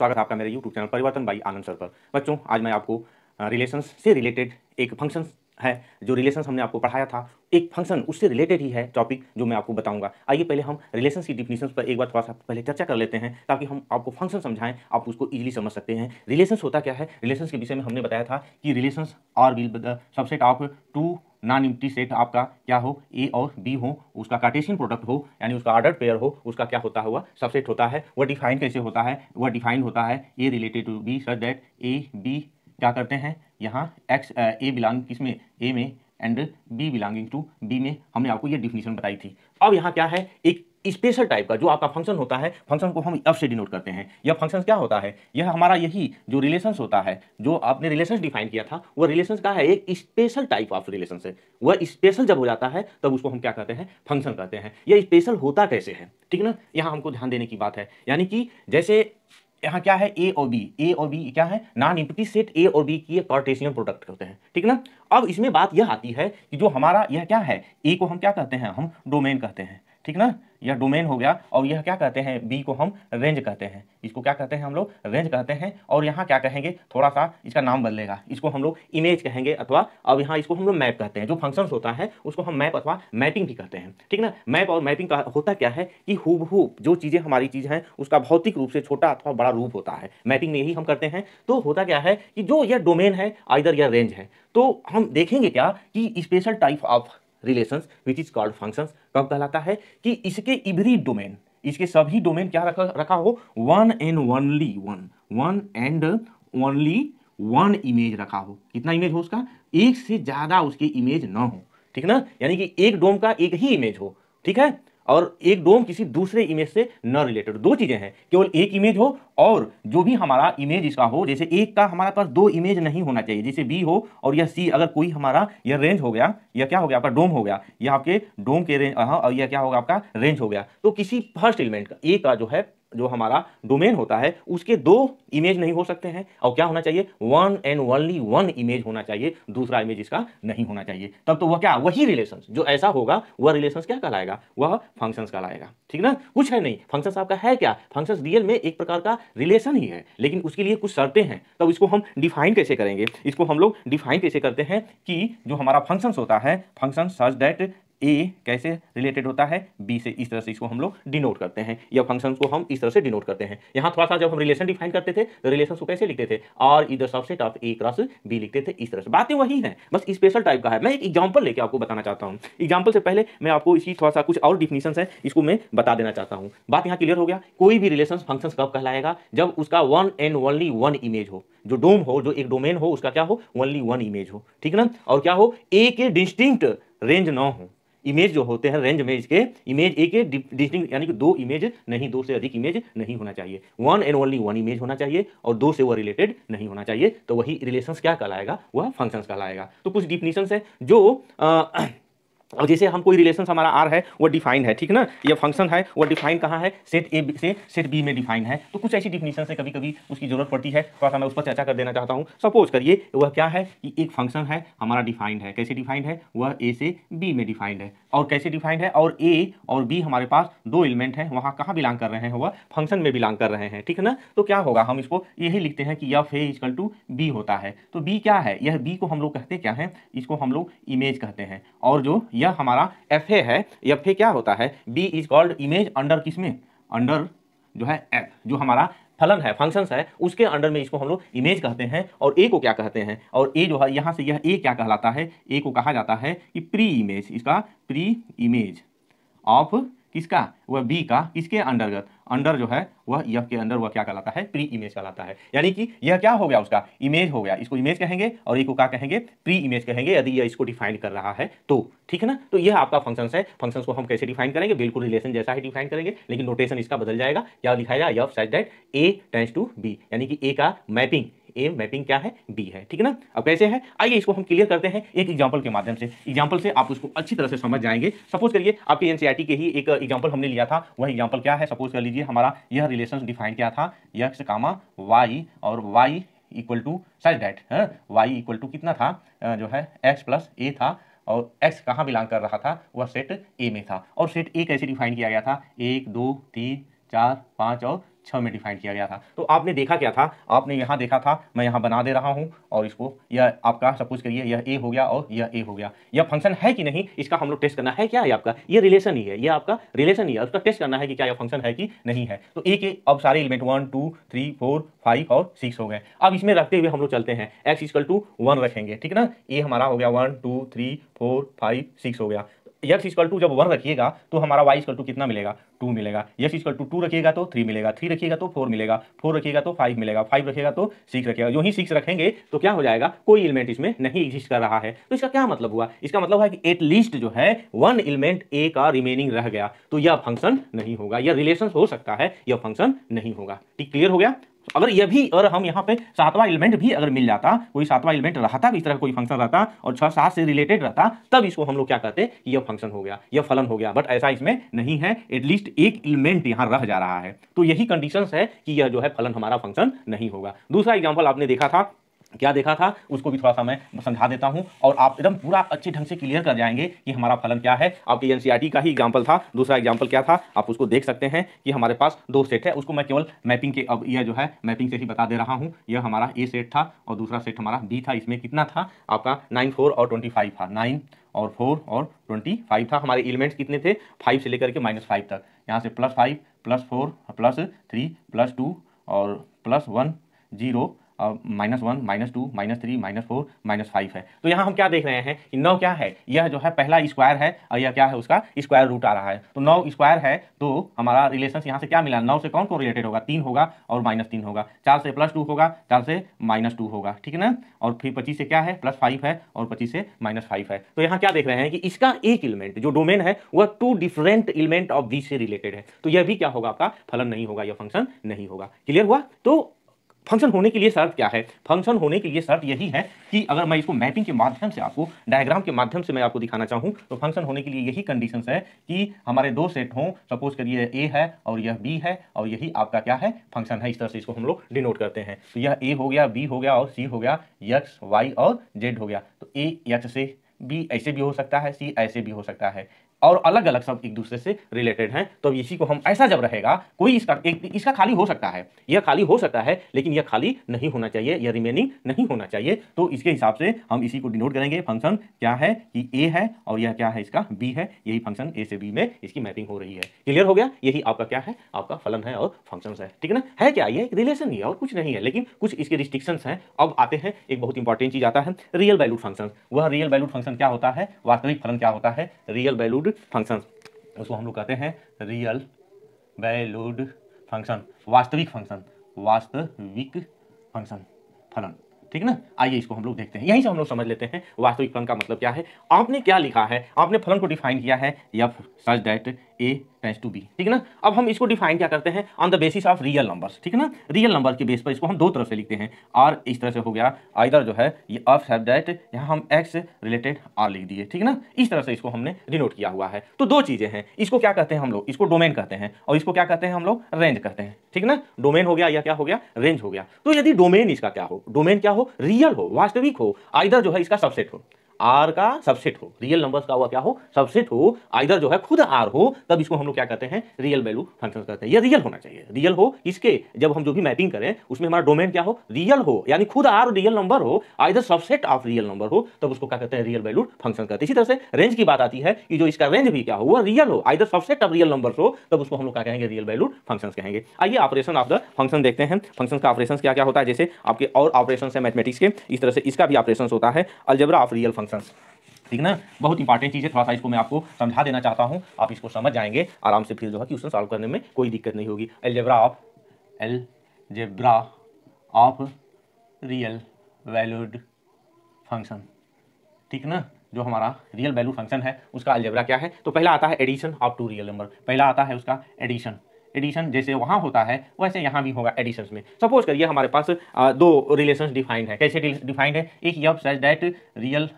स्वागत है आपका मेरे YouTube चैनल परिवर्तन बाई आनंद सर पर। बच्चों, आज मैं आपको रिलेशंस से रिलेटेड एक फंक्शन है जो रिलेशंस हमने आपको पढ़ाया था, एक फंक्शन उससे रिलेटेड ही है टॉपिक जो मैं आपको बताऊंगा। आइए पहले हम रिलेशंस की डिफिनीशंस पर एक बार थोड़ा सा पहले चर्चा कर लेते हैं ताकि हम आपको फंक्शन समझाएं, आप उसको इजीली समझ सकते हैं। रिलेशंस होता क्या है, रिलेशंस के विषय में हमने बताया था कि relations are will the subset of two non empty set आपका क्या हो, ए और बी हो, उसका कार्टेशियन प्रोडक्ट हो यानी उसका ऑर्डर्ड पेयर हो, उसका क्या होता हुआ सबसेट होता है। वह डिफाइन कैसे होता है, वह डिफाइन होता है A related to B such that A B क्या करते हैं यहाँ एक्स ए बिलोंग किसमें, ए में, and B belonging to B में। हमने आपको ये डिफिनीशन बताई थी। अब यहाँ क्या है, एक स्पेशल टाइप का जो आपका फंक्शन होता है, फंक्शन को हम एफ से डिनोट करते हैं। यह फंक्शन क्या होता है, यह हमारा यही जो रिलेशंस होता है, जो आपने रिलेशंस डिफाइन किया था, वह रिलेशंस का है एक स्पेशल टाइप ऑफ रिलेशन है। वह स्पेशल जब हो जाता है तब उसको हम क्या कहते हैं, फंक्शन कहते हैं। यह स्पेशल होता कैसे है, ठीक ना, यहाँ हमको ध्यान देने की बात है। यानी कि जैसे यहाँ क्या है, ए और बी क्या है, नॉन एम्प्टी सेट ए और बी की कार्टेशियन प्रोडक्ट होते हैं, ठीक ना। अब इसमें बात यह आती है कि जो हमारा यह क्या है, ए को हम क्या कहते हैं, हम डोमेन कहते हैं, ठीक ना, यह डोमेन हो गया। और यह क्या कहते हैं, बी को हम रेंज कहते हैं, इसको क्या कहते हैं हम लोग, रेंज कहते हैं। और यहाँ क्या कहेंगे, थोड़ा सा इसका नाम बदलेगा, इसको हम लोग इमेज कहेंगे, अथवा अब यहाँ इसको हम लोग मैप कहते हैं। जो फंक्शंस होता है उसको हम मैप अथवा मैपिंग भी कहते हैं, ठीक ना। मैप और मैपिंग का होता क्या है कि हूबहू जो चीज़ें हमारी चीज़ हैं उसका भौतिक रूप से छोटा अथवा बड़ा रूप होता है, मैपिंग में यही हम करते हैं। तो होता क्या है कि जो यह डोमेन है आइदर यह रेंज है, तो हम देखेंगे क्या कि special type of relations which is called functions कब कहलाता है कि इसके एवरी डोमेन, इसके सभी डोमेन क्या रखा हो, one and only one image रखा हो। कितना इमेज हो उसका, एक से ज्यादा उसके इमेज ना हो, ठीक ना। यानी कि एक डोम का एक ही इमेज हो, ठीक है, और एक डोम किसी दूसरे इमेज से न रिलेटेड। दो चीजें हैं, केवल एक इमेज हो और जो भी हमारा इमेज इसका हो, जैसे एक का हमारे पास दो इमेज नहीं होना चाहिए, जैसे बी हो और यह सी, अगर कोई हमारा यह रेंज हो गया, यह क्या हो गया आपका डोम हो गया, यह आपके डोम के रेंज, और यह क्या होगा आपका रेंज हो गया। तो किसी फर्स्ट एलिमेंट का ए का जो है, जो हमारा डोमेन होता है, उसके दो इमेज नहीं हो सकते हैं, और क्या होना चाहिए, one and only one image होना चाहिए, दूसरा इमेज इसका नहीं होना चाहिए। तब तो वह क्या, वही रिलेशन जो ऐसा होगा वह रिलेशन क्या कहलाएगा, वह फंक्शंस कहलाएगा, ठीक ना। कुछ है नहीं, फंक्शंस आपका है क्या, फंक्शंस रियल में एक प्रकार का रिलेशन ही है, लेकिन उसके लिए कुछ शर्तें हैं। तब इसको हम डिफाइन कैसे करेंगे, इसको हम लोग डिफाइन कैसे करते हैं कि जो हमारा फंक्शंस होता है, फंक्शन सच दैट ए कैसे रिलेटेड होता है बी से, इस तरह से इसको हम लोग डिनोट करते हैं, या फंक्शंस को हम इस तरह से डिनोट करते हैं। यहाँ थोड़ा सा जब हम रिलेशन डिफाइन करते थे तो रिलेशन को कैसे लिखते थे, R is the subset of A cross B लिखते थे, इस तरह से। बातें वही हैं, बस स्पेशल टाइप का है। मैं एक एग्जांपल लेके आपको बताना चाहता हूँ। एग्जांपल से पहले मैं आपको इसकी थोड़ा सा कुछ और डिफिनीशन है, इसको मैं बता देना चाहता हूँ। बात यहाँ क्लियर हो गया। कोई भी रिलेशन फंक्शन कब कहलाएगा, जब उसका one and only one image हो, जो डोम हो, जो एक डोमेन हो, उसका क्या हो, ओनली वन इमेज हो, ठीक ना। और क्या हो, ए के डिस्टिंक्ट रेंज ना हो। इमेज जो होते हैं रेंज में, इसके इमेज एक डिस्टिंक्ट यानी कि दो इमेज नहीं, दो से अधिक इमेज नहीं होना चाहिए, one and only one image होना चाहिए, और दो से वो रिलेटेड नहीं होना चाहिए। तो वही रिलेशंस क्या कहलाएगा, वह फंक्शंस कहलाएगा। तो कुछ डिफिनीशंस है जो और जैसे हम कोई रिलेशन हमारा आर है वो डिफाइन है, ठीक ना, ये फंक्शन है वो डिफाइन कहाँ है, सेट ए से सेट बी में डिफाइन है। तो कुछ ऐसी डिफिनीशन से कभी कभी उसकी जरूरत पड़ती है, थोड़ा सा मैं उस पर चर्चा कर देना चाहता हूँ। सपोज करिए वह क्या है कि एक फंक्शन है हमारा डिफाइंड है, कैसे डिफाइंड है, वह ए से बी में डिफाइंड है। और कैसे डिफाइंड है, और ए और बी हमारे पास दो एलिमेंट है, वहाँ कहाँ बिलोंग कर रहे हैं, वह फंक्शन में बिलोंग कर रहे हैं, ठीक है ना। तो क्या होगा, हम इसको यही लिखते हैं कि F A equal to B होता है। तो बी क्या है, यह बी को हम लोग कहते क्या है, इसको हम लोग इमेज कहते हैं। और जो यह हमारा एफ ए है, एफ ए क्या होता है, B is called image under किसमें, अंडर जो है एफ, जो हमारा फलन है, फंक्शंस है, उसके अंडर में इसको हम लोग इमेज कहते हैं। और ए को क्या कहते हैं, और ए जो है यहाँ से यह ए क्या कहलाता है, ए को कहा जाता है कि प्री इमेज, इसका प्री इमेज ऑफ किसका, वह बी का, किसके अंडरगत, अंडर जो है वह एफ के अंडर, वह क्या कहलाता है, प्री इमेज कहलाता है। यानी कि यह क्या हो गया, उसका इमेज हो गया, इसको इमेज कहेंगे, और एक को क्या कहेंगे, प्री इमेज कहेंगे, यदि यह इसको डिफाइन कर रहा है तो, ठीक है ना। तो यह आपका फंक्शंस है। फंक्शंस को हम कैसे डिफाइन करेंगे, बिल्कुल रिलेशन जैसा ही डिफाइन करेंगे, लेकिन नोटेशन इसका बदल जाएगा। क्या दिखाएगा, F such that A tends to B, यानी कि ए का मैपिंग, ए मैपिंग क्या है, बी है, ठीक है ना। अब कैसे है, आइए इसको हम क्लियर करते हैं एक एग्जांपल के माध्यम से। एग्जांपल से आप उसको अच्छी तरह से समझ जाएंगे। सपोज करिए आपके एनसीईआरटी के ही एक एग्जांपल हमने लिया था, वह एग्जांपल क्या है, सपोज कर लीजिए हमारा यह रिलेशन डिफाइन क्या था, एक्स कामा वाई, और Y equal to such that, Y equal to कितना था, जो है एक्स प्लस ए था, और x कहाँ बिलोंग कर रहा था, वह सेट ए में था। और सेट ए कैसे डिफाइन किया गया था, 1 2 3 4 5 और 6 में डिफाइन किया गया था। तो आपने देखा क्या था, आपने यहाँ देखा था, मैं यहाँ बना दे रहा हूँ और इसको, यह आपका सपोज करिए यह ए हो गया और यह ए हो गया। यह फंक्शन है कि नहीं, इसका हम लोग टेस्ट करना है। क्या है आपका, ये रिलेशन ही है, ये आपका रिलेशन ही है, उसका टेस्ट करना है कि क्या यह फंक्शन है कि नहीं है। तो ए के अब सारे एलिमेंट 1 2 3 4 5 और 6 हो गए। अब इसमें रखते हुए हम लोग चलते हैं, x इक्वल टू 1 रखेंगे, ठीक है ना। ए हमारा हो गया 1 2 3 4 5 6 हो गया। x इक्वल टू जब 1 रखिएगा तो हमारा y इक्वल टू कितना मिलेगा, 2 मिलेगा। x इक्वल टू 2 रखिएगा तो 3 मिलेगा, 3 रखिएगा तो 4 मिलेगा, 4 रखिएगा तो 5 मिलेगा, 5 रखिएगा तो 6 रखिएगा। जो ही 6 रखेंगे तो क्या हो जाएगा, कोई एलिमेंट इसमें नहीं एग्जिस्ट कर रहा है। तो इसका क्या मतलब हुआ, इसका मतलब है कि एटलीस्ट जो है 1 एलिमेंट ए का रिमेनिंग रह गया, तो यह फंक्शन नहीं होगा। यह रिलेशन हो सकता है, यह फंक्शन नहीं होगा। ठीक, क्लियर हो गया। अगर यह भी, और हम यहाँ पे 7वां एलिमेंट भी अगर मिल जाता, कोई 7वां एलिमेंट रहता भी, इस तरह कोई फंक्शन रहता और 6 7 से रिलेटेड रहता, तब इसको हम लोग क्या कहते हैं, यह फंक्शन हो गया, यह फलन हो गया। बट ऐसा इसमें नहीं है, एटलीस्ट एक एलिमेंट यहाँ रह जा रहा है। तो यही कंडीशंस है कि यह जो है फलन हमारा फंक्शन नहीं होगा। दूसरा एग्जाम्पल आपने देखा था, क्या देखा था, उसको भी थोड़ा सा मैं समझा देता हूं और आप एकदम पूरा अच्छे ढंग से क्लियर कर जाएंगे कि हमारा फलन क्या है। आपके एनसीईआरटी का ही एग्जांपल था। दूसरा एग्जांपल क्या था, आप उसको देख सकते हैं कि हमारे पास 2 सेट है, उसको मैं केवल मैपिंग के, अब यह जो है मैपिंग से ही बता दे रहा हूं। यह हमारा ए सेट था और दूसरा सेट हमारा बी था। इसमें कितना था आपका 9 4 और 25 था, 9 और 4 और 25 था। हमारे एलिमेंट्स कितने थे, 5 से लेकर के -5 तक। यहाँ से +5 +4 +3 +2 और +1 0 -1 -2 -3 -4 -5 है। तो यहाँ हम क्या देख रहे हैं कि 9 क्या है, यह जो है पहला स्क्वायर है और यह क्या है, उसका स्क्वायर रूट आ रहा है। तो 9 स्क्वायर है, तो हमारा रिलेशन यहाँ से क्या मिला, 9 से कौन कौन रिलेटेड होगा, 3 होगा और -3 होगा। 4 से +2 होगा, 4 से -2 होगा, ठीक है ना। और फिर 25 से क्या है, +5 है और 25 से -5 है। तो यहाँ क्या देख रहे हैं कि इसका एक एलिमेंट जो डोमेन है वह 2 डिफरेंट एलिमेंट ऑफ बी से रिलेटेड है। तो यह भी क्या होगा, आपका फलन नहीं होगा, यह फंक्शन नहीं होगा। क्लियर हुआ। तो फंक्शन होने के लिए शर्त क्या है, फंक्शन होने के लिए शर्त यही है कि अगर मैं इसको मैपिंग के माध्यम से, आपको डायग्राम के माध्यम से मैं आपको दिखाना चाहूं, तो फंक्शन होने के लिए यही कंडीशंस है कि हमारे 2 सेट हों, सपोज करिए ए है और यह बी है और यही आपका क्या है, फंक्शन है। इस तरह से इसको हम लोग डिनोट करते हैं। तो यह ए हो गया, बी हो गया और सी हो गया, एक्स वाई और जेड हो गया। तो ए एक्स से, बी ऐसे भी हो सकता है, सी ऐसे भी हो सकता है, और अलग अलग सब एक दूसरे से रिलेटेड हैं। तो इसी को हम, ऐसा जब रहेगा कोई इसका खाली हो सकता है, यह खाली हो सकता है, लेकिन यह खाली नहीं होना चाहिए, यह रिमेनिंग नहीं होना चाहिए। तो इसके हिसाब से हम इसी को डिनोट करेंगे। फंक्शन क्या है कि ए है और यह क्या है, इसका बी है, यही फंक्शन ए से बी में इसकी मैपिंग हो रही है। क्लियर हो गया। यही आपका क्या है, आपका फलन है और फंक्शन है, ठीक है ना। है क्या, ये एक रिलेशन ही है और कुछ नहीं है, लेकिन कुछ इसके रिस्ट्रिक्शंस हैं। अब आते हैं, एक बहुत इंपॉर्टेंट चीज आता है, रियल वैल्यूड फंक्शन। वह रियल वैल्यूड फंक्शन क्या होता है, वास्तविक फलन क्या होता है, रियल वैल्यूड फंक्शन, उसको हम लोग कहते हैं रियल वैल्यूड फंक्शन, वास्तविक फंक्शन, वास्तविक फंक्शन, फलन, ठीक है ना। आइए इसको हम लोग देखते हैं, यहीं से हम लोग समझ लेते हैं वास्तविक फलन का मतलब क्या है। आपने क्या लिखा है, आपने फलन को डिफाइन किया है F such that A tends to B, ठीक है ना। अब हम इसको डिफाइन क्या करते हैं, on the basis of real numbers, ठीक है ना। रियल नंबर के बेस पर इसको हम 2 तरफ से लिखते हैं। आर इस तरह से हो गया, आइदर जो है ये एफ सच दैट, यहाँ हम एक्स रिलेटेड आर लिख दिए, ठीक है ना। इस तरह से इसको हमने डिनोट किया हुआ है। तो 2 चीजें हैं, इसको क्या कहते हैं हम लोग, इसको डोमेन कहते हैं और इसको क्या कहते हैं हम लोग, रेंज कहते हैं, ठीक है ना। डोमेन हो गया या क्या हो गया, रेंज हो गया। तो यदि डोमेन इसका क्या हो, डोमेन क्या हो, रियल हो, वास्तविक हो, आइदर जो है इसका सबसेट हो, आर का सबसेट हो, रियल नंबर्स का हुआ क्या हो, सबसेट हो, आइदर जो है खुद आर हो, तब इसको हम लोग क्या कहते हैं, रियल वैल्यू फंक्शन कहते हैं। ये रियल होना चाहिए, रियल हो इसके, जब हम जो भी मैपिंग करें उसमें हमारा डोमेन क्या हो, रियल हो, यानी खुद आर रियल नंबर हो, either subset of real number हो, तब उसको क्या कहते हैं, रियल वैल्यूड फंक्शन कहते हैं। इसी तरह से रेंज की बात आती है कि जो इसका रेंज भी क्या हो, वह रियल हो, either subset of real numbers हो, तब उसको हम लोग क्या कहेंगे, रियल वैल्यूड फंक्शन कहेंगे। आइए ऑपरेशन ऑफ द फंक्शन देखते हैं। फंक्शन का ऑपरेशन क्या क्या होता है, जैसे आपके और ऑपरेशन है मैथमेटिक्स के, इस तरह से इसका भी ऑपरेशन होता है, अलजेब्रा ऑफ रियल फंक्शंस, ठीक ना। बहुत इंपॉर्टेंट चीज़ है, थोड़ा सा इसको मैं आपको समझा देना चाहता हूँ, आप इसको समझ जाएंगे आराम से, फिर जो है क्वेश्चन सॉल्व करने में कोई दिक्कत नहीं होगी। Algebra of real valued function, ठीक ना। जो हमारा रियल वैल्यू फंक्शन है उसका अलजेब्रा क्या है, तो पहला आता है एडिशन ऑफ 2 रियल नंबर, पहला आता है उसका एडिशन। एडिशन जैसे वहाँ होता है वैसे यहाँ भी होगा एडिशंस में। सपोज करिए हमारे पास 2 रिलेशंस डिफाइंड है, कैसे डिफाइंड है, एक यह सच दैट रियल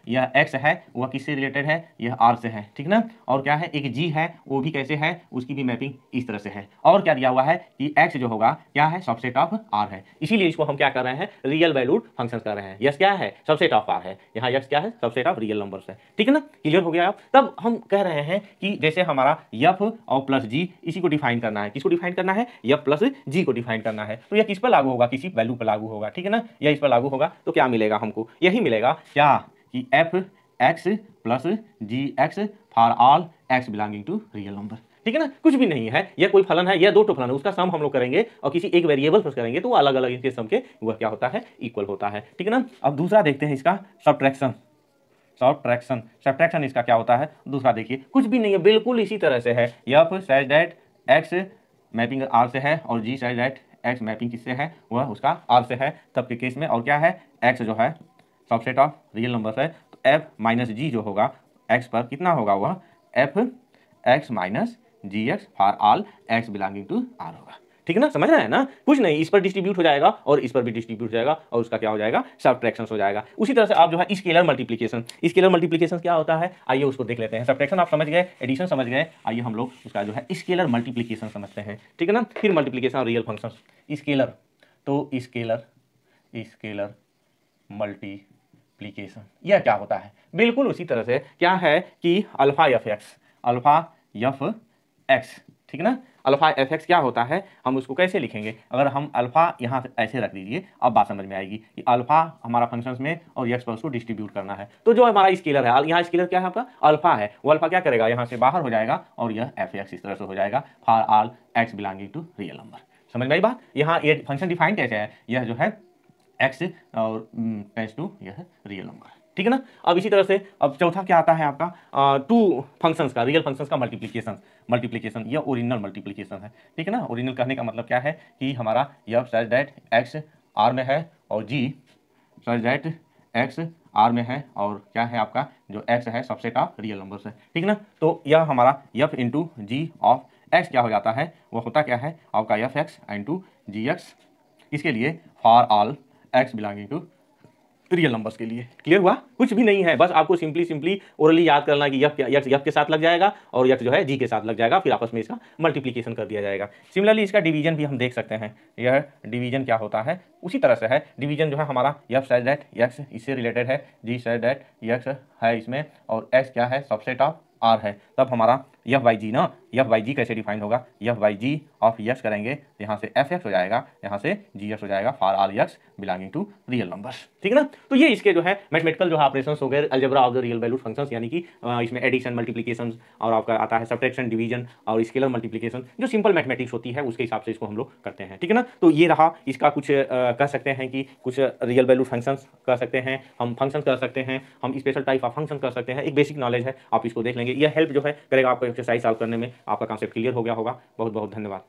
यह एक्स है वह किससे रिलेटेड है, यह आर से है, ठीक ना। और क्या है, एक जी है वो भी कैसे है, उसकी भी मैपिंग इस तरह से है। और क्या दिया हुआ है कि एक्स जो होगा क्या है, सबसेट ऑफ आर है, इसीलिए इसको हम क्या कर रहे हैं, रियल वैल्यूड फंक्शन कर रहे हैं। यस क्या है, सबसेट ऑफ आर है, यहाँ यस क्या है, सबसेट ऑफ रियल नंबर्स है, ठीक है ना। क्लियर हो गया। अब तब हम कह रहे हैं कि जैसे हमारा एफ और प्लस जी, इसी को डिफाइन करना है, किसको डिफाइन करना है, एफ प्लस जी को डिफाइन करना है। तो यह किस पर लागू होगा, किसी वैल्यू पर लागू होगा, ठीक है ना, यह इस पर लागू होगा। तो क्या मिलेगा हमको, यही मिलेगा क्या कि F X plus G X for all X belonging to real number, ठीक है ना, कुछ भी नहीं है, यह कोई फलन है, यह दो फलन है, उसका सम हम लोग करेंगे और किसी एक वेरिएबल पर करेंगे तो अलग अलग इनके सम के वह क्या होता है, इक्वल होता है, ठीक है ना। अब दूसरा देखते हैं इसका सब्ट्रैक्शन। सब्ट्रैक्शन इसका क्या होता है, दूसरा देखिए, कुछ भी नहीं है, बिल्कुल इसी तरह से है, F such that X mapping R से है और G such that X mapping किससे है, वह उसका आर से है, तब के केस में। और क्या है, एक्स जो है सबसेट ऑफ रियल नंबर्स है, तो एफ माइनस जी जो होगा एक्स पर कितना होगा, वह F X minus G X for all X belonging to R होगा, ठीक है ना, समझ रहे हैं ना, कुछ नहीं, इस पर डिस्ट्रीब्यूट हो जाएगा और इस पर भी डिस्ट्रीब्यूट हो जाएगा और उसका क्या हो जाएगा, सब्ट्रैक्शन हो जाएगा। उसी तरह से आप जो है स्केलर मल्टीप्लिकेशन क्या होता है, आइए उसको देख लेते हैं। सब्ट्रैक्शन आप समझ गए, एडिशन समझ गए, आइए हम लोग उसका जो है स्केलर मल्टीप्लिकेशन समझते हैं, ठीक है ना। फिर मल्टीप्लिकेशन और रियल फंक्शन। स्केलर, तो स्केलर मल्टीप्लिकेशन यह क्या होता है, बिल्कुल उसी तरह से क्या है कि अल्फा एफ एक्स, ठीक है ना, अल्फा एफ एक्स क्या होता है, हम उसको कैसे लिखेंगे, अगर हम अल्फा यहाँ से ऐसे रख दीजिए, अब बात समझ में आएगी कि अल्फा हमारा फंक्शंस में और एक्स पर उसको डिस्ट्रीब्यूट करना है। तो जो हमारा स्केलर है, यहाँ स्केलर क्या है आपका, अल्फा है, वो अल्फा क्या करेगा, यहाँ से बाहर हो जाएगा और यह एफ एक्स इस तरह से हो जाएगा for all X belonging to real number. समझ में आई बात, यहाँ ये फंक्शन डिफाइन कैसे है, यह जो है एक्स और टेंड्स टू यह रियल नंबर, ठीक है ना। अब इसी तरह से अब चौथा क्या आता है आपका, टू फंक्शंस का, रियल फंक्शंस का मल्टीप्लिकेशन, यह ओरिजिनल मल्टीप्लिकेशन है, ठीक है ना। ओरिजिनल कहने का मतलब क्या है कि हमारा F such that X R में है और G such that X R में है और क्या है आपका जो एक्स है सबसेट ऑफ रियल नंबर्स है, ठीक है ना। तो यह हमारा F into G of X क्या हो जाता है, वह होता क्या है आपका F X into G X, इसके लिए for all X belonging to real numbers के लिए। क्लियर हुआ, कुछ भी नहीं है, बस आपको सिंपली ओरली याद करना कि यफ के साथ लग जाएगा और यफ जो है जी के साथ लग जाएगा, फिर आपस में इसका मल्टीप्लिकेशन कर दिया जाएगा। सिमिलरली इसका डिवीजन भी हम देख सकते हैं, यह डिवीजन क्या होता है, उसी तरह से है, डिवीजन जो है हमारा एफ सच दैट एक्स इससे रिलेटेड है, जी सच दैट एक्स है इसमें और एक्स क्या है सबसेट ऑफ आर है, तब हमारा एफ बाई जी ना, एफ बाई जी कैसे डिफाइन होगा, F by G of X करेंगे, यहाँ से एफ एक्स हो जाएगा, यहाँ से जी एक्स हो जाएगा for all X belonging to real numbers, ठीक है ना। तो ये इसके जो है मैथमेटिकल जो है ऑपरेशंस हो गए, algebra of the real valued functions, यानी कि इसमें एडिशन मल्टीप्लिकेशन और आपका आता है सब्ट्रैक्शन डिवीजन और स्केलर मल्टीप्लिकेशन, जो सिंपल मैथमेटिक्स होती है उसके हिसाब से इसको हम लोग करते हैं, ठीक है ना। तो ये रहा इसका कुछ कह सकते हैं कि कुछ रियल वैल्यूड फंक्शंस कर सकते हैं, हम फंक्शन कर सकते हैं, हम स्पेशल टाइप ऑफ फंक्शन कर सकते हैं, एक बेसिक नॉलेज है, आप इसको देख लेंगे, यह हेल्प जो है करेगा आपको एक्सरसाइज सॉल्व करने में, आपका कॉन्सेप्ट क्लियर हो गया होगा। बहुत बहुत धन्यवाद।